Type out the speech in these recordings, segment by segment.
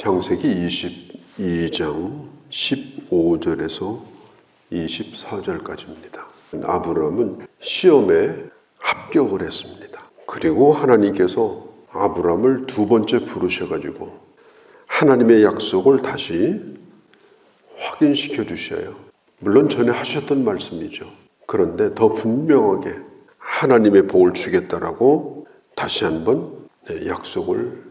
창세기 22장 15절에서 24절까지입니다. 아브라함은 시험에 합격을 했습니다. 그리고 하나님께서 아브라함을 두 번째 부르셔가지고 하나님의 약속을 다시 확인시켜 주셔요. 물론 전에 하셨던 말씀이죠. 그런데 더 분명하게 하나님의 복을 주겠다라고 다시 한번 약속을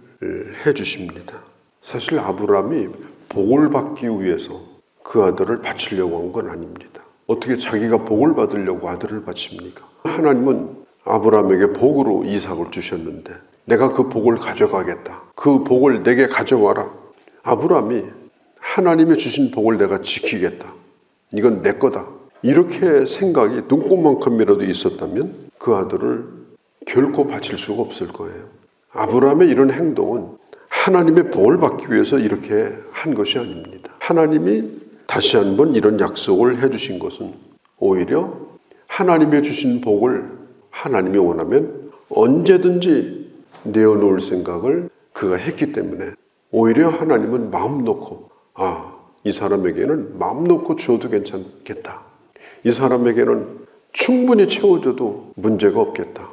해 주십니다. 사실 아브라함이 복을 받기 위해서 그 아들을 바치려고 한 건 아닙니다. 어떻게 자기가 복을 받으려고 아들을 바칩니까? 하나님은 아브라함에게 복으로 이삭을 주셨는데 내가 그 복을 가져가겠다. 그 복을 내게 가져와라. 아브라함이 하나님이 주신 복을 내가 지키겠다. 이건 내 거다. 이렇게 생각이 눈꼽만큼이라도 있었다면 그 아들을 결코 바칠 수가 없을 거예요. 아브라함의 이런 행동은 하나님의 복을 받기 위해서 이렇게 한 것이 아닙니다. 하나님이 다시 한번 이런 약속을 해주신 것은 오히려 하나님이 주신 복을 하나님이 원하면 언제든지 내어놓을 생각을 그가 했기 때문에 오히려 하나님은 마음 놓고 이 사람에게는 마음 놓고 주어도 괜찮겠다. 이 사람에게는 충분히 채워줘도 문제가 없겠다.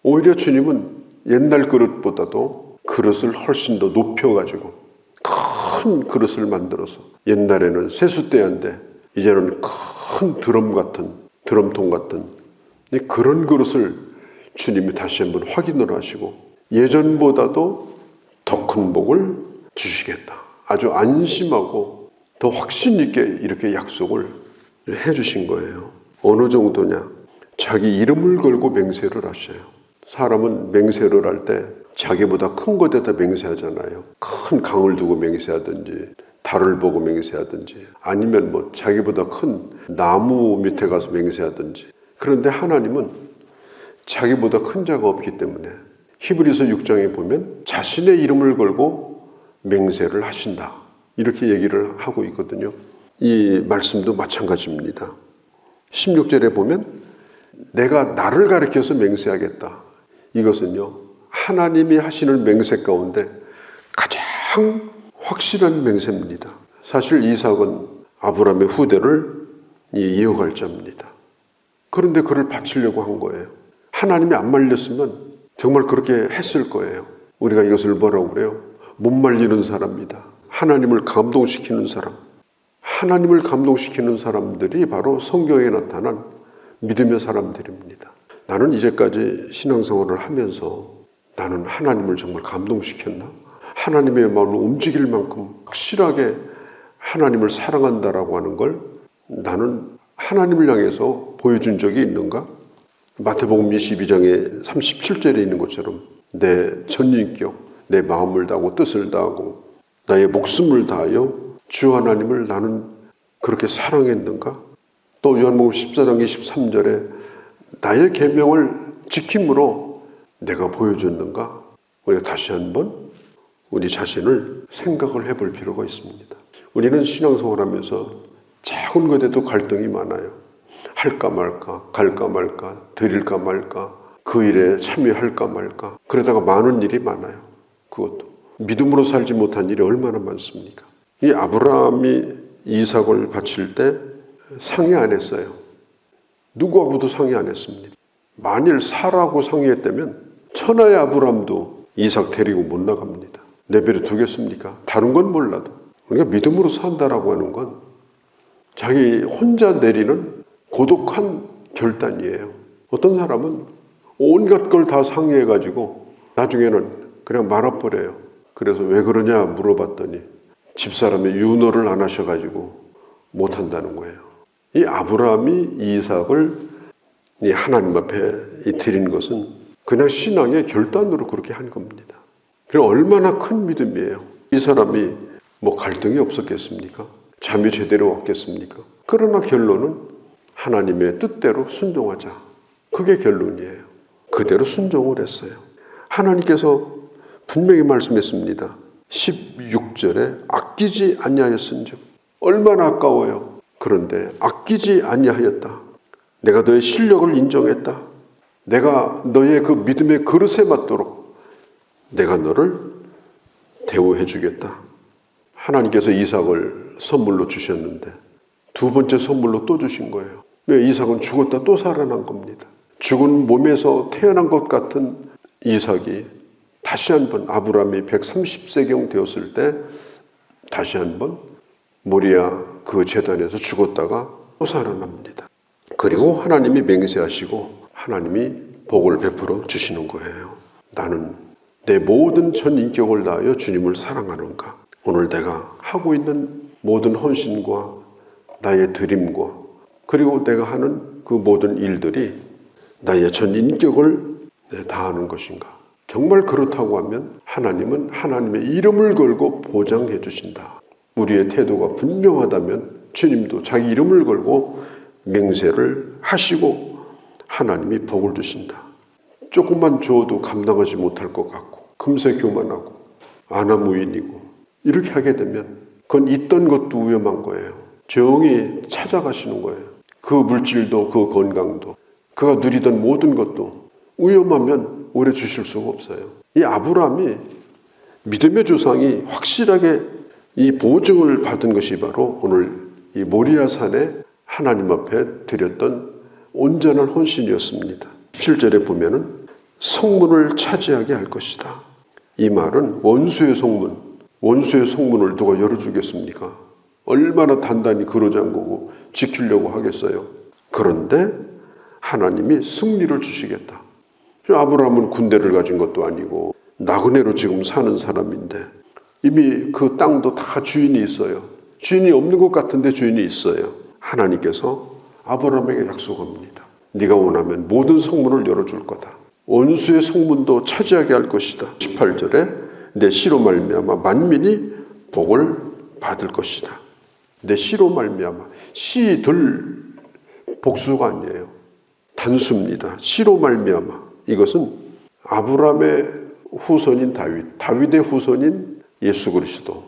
오히려 주님은 옛날 그릇보다도 그릇을 훨씬 더 높여가지고 큰 그릇을 만들어서 옛날에는 세숫대야인데 이제는 큰 드럼통 같은 그런 그릇을 주님이 다시 한번 확인을 하시고 예전보다도 더 큰 복을 주시겠다. 아주 안심하고 더 확신 있게 이렇게 약속을 해주신 거예요. 어느 정도냐? 자기 이름을 걸고 맹세를 하셔요. 사람은 맹세를 할 때 자기보다 큰 곳에다 맹세하잖아요. 큰 강을 두고 맹세하든지 달을 보고 맹세하든지 아니면 자기보다 큰 나무 밑에 가서 맹세하든지. 그런데 하나님은 자기보다 큰 자가 없기 때문에 히브리서 6장에 보면 자신의 이름을 걸고 맹세를 하신다. 이렇게 얘기를 하고 있거든요. 이 말씀도 마찬가지입니다. 16절에 보면 내가 나를 가리켜서 맹세하겠다. 이것은요. 하나님이 하시는 맹세 가운데 가장 확실한 맹세입니다. 사실 이삭은 아브라함의 후대를 이어갈 자입니다. 그런데 그를 바치려고 한 거예요. 하나님이 안 말렸으면 정말 그렇게 했을 거예요. 우리가 이것을 뭐라고 그래요? 못 말리는 사람이다. 하나님을 감동시키는 사람. 하나님을 감동시키는 사람들이 바로 성경에 나타난 믿음의 사람들입니다. 나는 이제까지 신앙생활을 하면서 나는 하나님을 정말 감동시켰나? 하나님의 마음으로 움직일 만큼 확실하게 하나님을 사랑한다라고 하는 걸 나는 하나님을 향해서 보여준 적이 있는가? 마태복음 22장에 37절에 있는 것처럼 내 전인격, 내 마음을 다하고 뜻을 다하고 나의 목숨을 다하여 주 하나님을 나는 그렇게 사랑했는가? 또 요한복음 14장 23절에 나의 계명을 지킴으로 내가 보여줬는가? 우리가 다시 한번 우리 자신을 생각을 해볼 필요가 있습니다. 우리는 신앙생활하면서 작은 것에도 갈등이 많아요. 할까 말까, 갈까 말까, 드릴까 말까, 그 일에 참여할까 말까. 그러다가 많은 일이 많아요. 그것도 믿음으로 살지 못한 일이 얼마나 많습니까? 이 아브라함이 이삭을 바칠 때 상의 안 했어요. 누구하고도 상의 안 했습니다. 만일 사라고 상의했다면 천하의 아브라함도 이삭 데리고 못 나갑니다. 내버려 두겠습니까? 다른 건 몰라도 우리가 믿음으로 산다라고 하는 건 자기 혼자 내리는 고독한 결단이에요. 어떤 사람은 온갖 걸 다 상의해가지고 나중에는 그냥 말아버려요. 그래서 왜 그러냐 물어봤더니 집사람의 윤호를 안 하셔가지고 못한다는 거예요. 이 아브라함이 이삭을 하나님 앞에 드린 것은 그냥 신앙의 결단으로 그렇게 한 겁니다. 그리고 얼마나 큰 믿음이에요. 이 사람이 갈등이 없었겠습니까? 잠이 제대로 왔겠습니까? 그러나 결론은 하나님의 뜻대로 순종하자. 그게 결론이에요. 그대로 순종을 했어요. 하나님께서 분명히 말씀했습니다. 16절에 아끼지 아니하였은즉 얼마나 아까워요. 그런데 아끼지 아니하였다. 내가 너의 실력을 인정했다. 내가 너의 그 믿음의 그릇에 맞도록 내가 너를 대우해 주겠다. 하나님께서 이삭을 선물로 주셨는데 두 번째 선물로 또 주신 거예요. 왜? 이삭은 죽었다 또 살아난 겁니다. 죽은 몸에서 태어난 것 같은 이삭이 다시 한번 아브라함이 130세경 되었을 때 다시 한번 모리아 그 제단에서 죽었다가 또 살아납니다. 그리고 하나님이 맹세하시고 하나님이 복을 베풀어 주시는 거예요. 나는 내 모든 전 인격을 다하여 주님을 사랑하는가? 오늘 내가 하고 있는 모든 헌신과 나의 드림과 그리고 내가 하는 그 모든 일들이 나의 전 인격을 다하는 것인가? 정말 그렇다고 하면 하나님은 하나님의 이름을 걸고 보장해 주신다. 우리의 태도가 분명하다면 주님도 자기 이름을 걸고 맹세를 하시고 하나님이 복을 주신다. 조금만 줘도 감당하지 못할 것 같고 금세 교만하고 안하무인이고 이렇게 하게 되면 그건 있던 것도 위험한 거예요. 조용히 찾아가시는 거예요. 그 물질도 그 건강도 그가 누리던 모든 것도 위험하면 오래 주실 수가 없어요. 이 아브라함이 믿음의 조상이 확실하게 이 보증을 받은 것이 바로 오늘 이 모리아 산에 하나님 앞에 드렸던 온전한 헌신이었습니다. 17절에 보면은 성문을 차지하게 할 것이다. 이 말은 원수의 성문, 원수의 성문을 누가 열어주겠습니까? 얼마나 단단히 그로잠그고 지키려고 하겠어요. 그런데 하나님이 승리를 주시겠다. 아브라함은 군대를 가진 것도 아니고 나그네로 지금 사는 사람인데 이미 그 땅도 다 주인이 있어요. 주인이 없는 것 같은데 주인이 있어요. 하나님께서 아브라함에게 약속합니다. 네가 원하면 모든 성문을 열어줄 거다. 원수의 성문도 차지하게 할 것이다. 18절에 내 씨로 말미암아 만민이 복을 받을 것이다. 내 씨로 말미암아. 씨들 복수가 아니에요. 단수입니다. 씨로 말미암아. 이것은 아브라함의 후손인 다윗, 다윗의 후손인 예수 그리스도,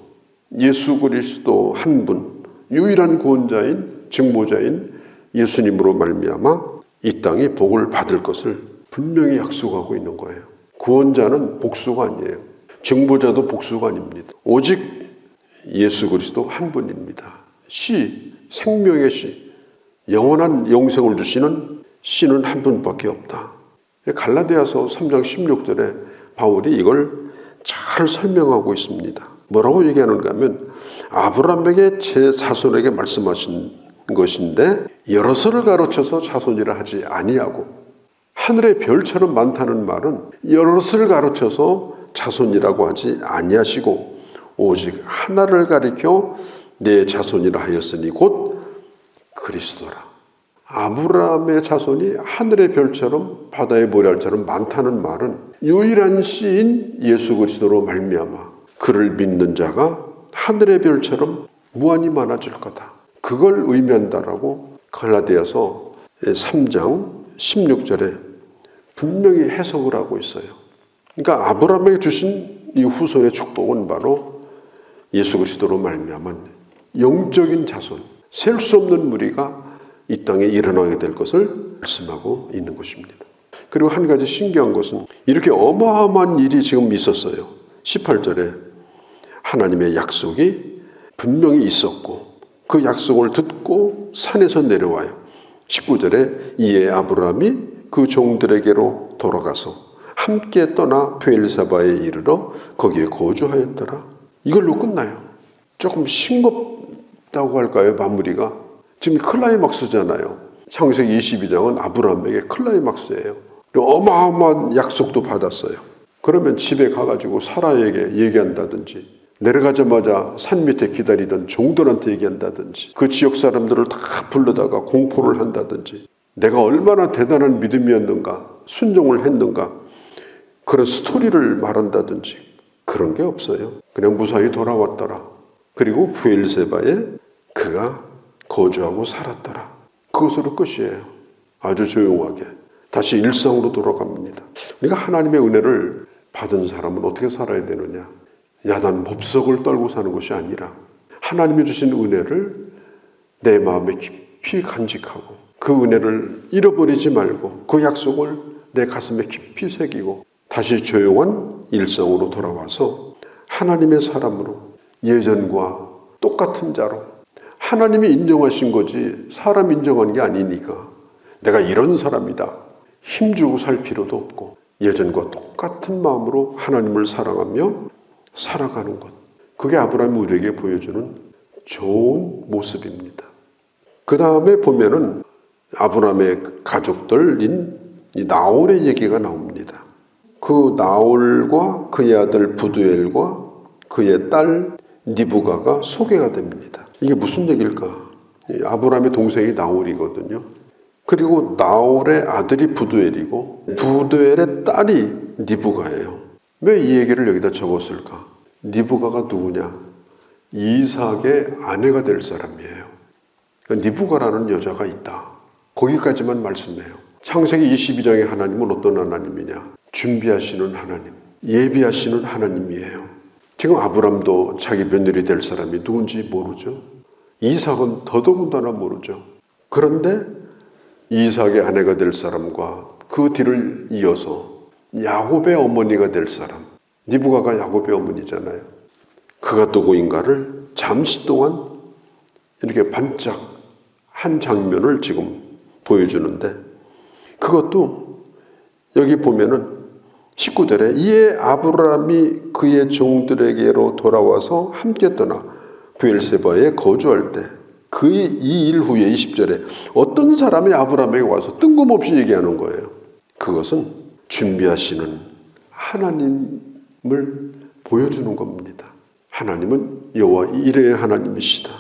예수 그리스도 한 분, 유일한 구원자인 증보자인 예수님으로 말미암아 이 땅이 복을 받을 것을 분명히 약속하고 있는 거예요. 구원자는 복수가 아니에요. 증보자도 복수가 아닙니다. 오직 예수 그리스도 한 분입니다. 씨, 생명의 씨, 영원한 영생을 주시는 씨는 한 분밖에 없다. 갈라디아서 3장 16절에 바울이 이걸 잘 설명하고 있습니다. 뭐라고 얘기하는가 하면 아브라함에게 제 자손에게 말씀하신 것인데 여럿을 가르쳐서 자손이라 하지 아니하고 하늘의 별처럼 많다는 말은 여럿을 가르쳐서 자손이라고 하지 아니하시고 오직 하나를 가리켜 내 자손이라 하였으니 곧 그리스도라. 아브라함의 자손이 하늘의 별처럼 바다의 모래알처럼 많다는 말은 유일한 씨인 예수 그리스도로 말미암아 그를 믿는 자가 하늘의 별처럼 무한히 많아질 거다. 그걸 의미한다라고 갈라디아서 3장 16절에 분명히 해석을 하고 있어요. 그러니까 아브라함에게 주신 이 후손의 축복은 바로 예수 그리스도로 말미암은 영적인 자손, 셀 수 없는 무리가 이 땅에 일어나게 될 것을 말씀하고 있는 것입니다. 그리고 한 가지 신기한 것은 이렇게 어마어마한 일이 지금 있었어요. 18절에 하나님의 약속이 분명히 있었고 그 약속을 듣고 산에서 내려와요. 19절에 이에 아브라함이 그 종들에게로 돌아가서 함께 떠나 브엘사바에 이르러 거기에 거주하였더라. 이걸로 끝나요. 조금 싱겁다고 할까요? 마무리가. 지금 클라이막스잖아요. 창세기 22장은 아브라함에게 클라이막스예요. 어마어마한 약속도 받았어요. 그러면 집에 가가지고 사라에게 얘기한다든지 내려가자마자 산 밑에 기다리던 종들한테 얘기한다든지 그 지역 사람들을 다 불러다가 공포를 한다든지 내가 얼마나 대단한 믿음이었는가 순종을 했는가 그런 스토리를 말한다든지 그런 게 없어요. 그냥 무사히 돌아왔더라. 그리고 브엘세바에 그가 거주하고 살았더라. 그것으로 끝이에요. 아주 조용하게 다시 일상으로 돌아갑니다. 우리가 하나님의 은혜를 받은 사람은 어떻게 살아야 되느냐? 야단 법석을 떨고 사는 것이 아니라 하나님이 주신 은혜를 내 마음에 깊이 간직하고 그 은혜를 잃어버리지 말고 그 약속을 내 가슴에 깊이 새기고 다시 조용한 일상으로 돌아와서 하나님의 사람으로 예전과 똑같은 자로 하나님이 인정하신 거지 사람 인정한 게 아니니까 내가 이런 사람이다 힘주고 살 필요도 없고 예전과 똑같은 마음으로 하나님을 사랑하며 살아가는 것, 그게 아브라함이 우리에게 보여주는 좋은 모습입니다. 그 다음에 보면은 아브라함의 가족들인 이 나홀의 얘기가 나옵니다. 그 나홀과 그의 아들 부두엘과 그의 딸 리브가가 소개가 됩니다. 이게 무슨 얘기일까? 아브라함의 동생이 나홀이거든요. 그리고 나홀의 아들이 부두엘이고 부두엘의 딸이 리브가예요. 왜 이 얘기를 여기다 적었을까? 리브가가 누구냐? 이삭의 아내가 될 사람이에요. 리브가라는 여자가 있다. 거기까지만 말씀해요. 창세기 22장의 하나님은 어떤 하나님이냐? 준비하시는 하나님, 예비하시는 하나님이에요. 지금 아브람도 자기 며느리 될 사람이 누군지 모르죠. 이삭은 더더군다나 모르죠. 그런데 이삭의 아내가 될 사람과 그 뒤를 이어서 야곱의 어머니가 될 사람, 리브가가 야곱의 어머니잖아요. 그가 누구인가를 잠시 동안 이렇게 반짝 한 장면을 지금 보여주는데, 그것도 여기 보면은 19절에 이에 아브라함이 그의 종들에게로 돌아와서 함께 떠나 브엘세바에 거주할 때 그의 이 일 후에 20절에 어떤 사람이 아브라함에게 와서 뜬금없이 얘기하는 거예요. 그것은 준비하시는 하나님을 보여주는 겁니다. 하나님은 여호와 이레의 하나님이시다.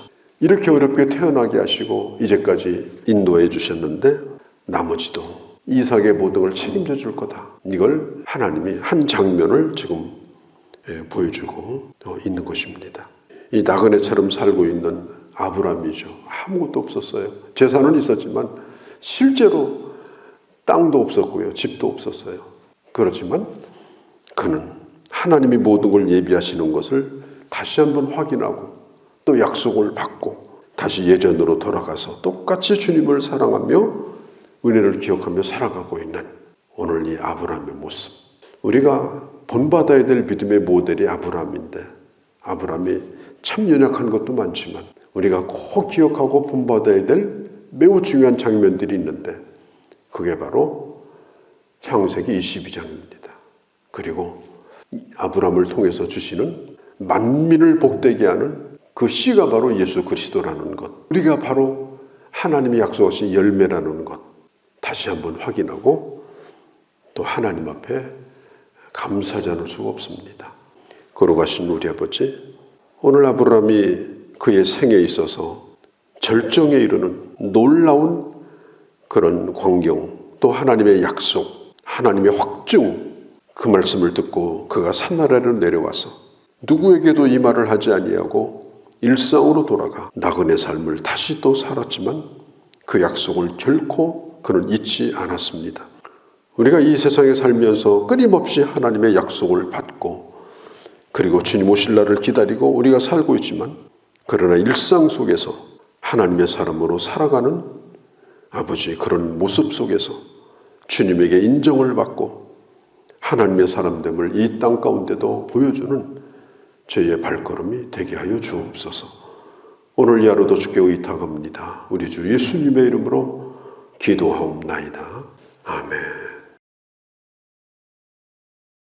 이렇게 어렵게 태어나게 하시고 이제까지 인도해 주셨는데 나머지도 이삭의 모든 걸 책임져 줄 거다. 이걸 하나님이 한 장면을 지금 보여주고 있는 것입니다. 이 나그네처럼 살고 있는 아브라함이죠. 아무것도 없었어요. 재산은 있었지만 실제로 땅도 없었고요. 집도 없었어요. 그렇지만 그는 하나님이 모든 걸 예비하시는 것을 다시 한번 확인하고 또 약속을 받고 다시 예전으로 돌아가서 똑같이 주님을 사랑하며 은혜를 기억하며 살아가고 있는 오늘 이 아브라함의 모습. 우리가 본받아야 될 믿음의 모델이 아브라함인데 아브라함이 참 연약한 것도 많지만 우리가 꼭 기억하고 본받아야 될 매우 중요한 장면들이 있는데 그게 바로 창세기 22장입니다. 그리고 아브라함을 통해서 주시는 만민을 복되게 하는 그 씨가 바로 예수 그리스도라는 것. 우리가 바로 하나님이 약속하신 열매라는 것. 다시 한번 확인하고 또 하나님 앞에 감사하지 않을 수가 없습니다. 걸어가신 우리 아버지, 오늘 아브라함이 그의 생에 있어서 절정에 이르는 놀라운 그런 광경, 또 하나님의 약속, 하나님의 확증, 그 말씀을 듣고 그가 산 아래로 내려와서 누구에게도 이 말을 하지 아니하고 일상으로 돌아가 나그네 삶을 다시 또 살았지만 그 약속을 결코 그는 잊지 않았습니다. 우리가 이 세상에 살면서 끊임없이 하나님의 약속을 받고 그리고 주님 오실 날을 기다리고 우리가 살고 있지만 그러나 일상 속에서 하나님의 사람으로 살아가는 아버지 그런 모습 속에서 주님에게 인정을 받고 하나님의 사람됨을 이 땅 가운데도 보여주는 저희의 발걸음이 되게 하여 주옵소서. 오늘 이 하루도 주께 의탁합니다. 우리 주 예수님의 이름으로 기도하옵나이다. 아멘.